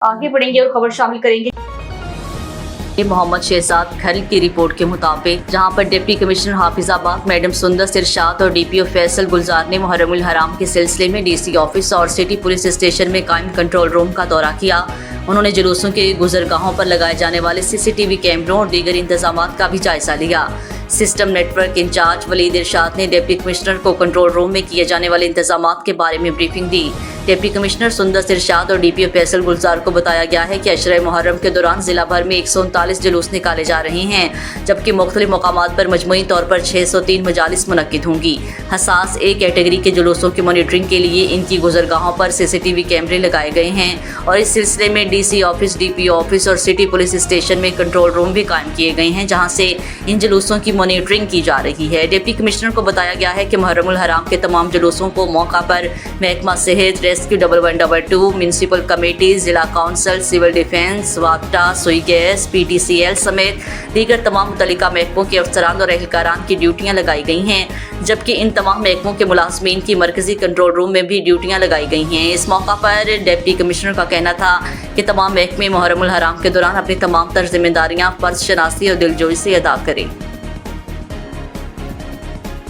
आगे बढ़ेंगे और खबर शामिल करेंगे। मोहम्मद शहजाद खल की रिपोर्ट के मुताबिक जहां पर डिप्टी कमिश्नर हाफिजाबाद मैडम सुंदर इरशाद और डीपीओ फैसल गुलजार ने मुहर्रमुल हराम के सिलसिले में डीसी ऑफिस और सिटी पुलिस स्टेशन में कायम कंट्रोल रूम का दौरा किया। उन्होंने जुलूसों के गुजरगाहों पर लगाए जाने वाले सीसीटीवी कैमरों और दीगर इंतजामात का भी जायजा लिया। सिस्टम नेटवर्क इंचार्ज वलीद इरशाद ने डिप्टी कमिश्नर को कंट्रोल रूम में किए जाने वाले इंतजामात के बारे में ब्रीफिंग दी। डिप्टी कमिश्नर सुंदर इरशाद और डीपीओ फैसल गुलजार को बताया गया है कि अशरे मुहर्रम के दौरान जिला भर में 139 जुलूस निकाले जा रहे हैं, जबकि मुख्तलिफ मकामात पर मजमूई तौर पर 603 मजालिस मुनक्किद होंगी। हसास ए कैटेगरी के जुलूसों की मॉनिटरिंग के लिए इनकी गुजरगाहों पर सीसीटीवी कैमरे लगाए गए हैं और इस सिलसिले में डीसी ऑफिस, डीपीओ ऑफिस और सिटी पुलिस स्टेशन में कंट्रोल रूम भी कायम किए गए हैं, जहां से इन जुलूसों की मॉनिटरिंग की जा रही है। डिप्टी कमिश्नर को बताया गया है कि मुहर्रमुल हराम के तमाम जुलूसों को मौका पर महकमा सेहत, रेस्क्यू 1122, म्यूनसिपल कमेटी, जिला काउंसिल, सिविल डिफेंस, वापटा, सुई गैस, PTCL समेत दीगर तमाम मुतल्लिका महकमों के अफसरान और एहलकारान की ड्यूटियाँ लगाई गई हैं, जबकि इन तमाम महकमों के मुलाजमीन की मरकजी कंट्रोल रूम में भी ड्यूटियाँ लगाई गई हैं। इस मौका पर डिप्टी कमिश्नर का कहना था कि तमाम महकमे मुहर्रमुल हराम के दौरान अपनी तमाम तर जिम्मेदारियाँ फर्ज शनासी और दिलजोई से अदा करें।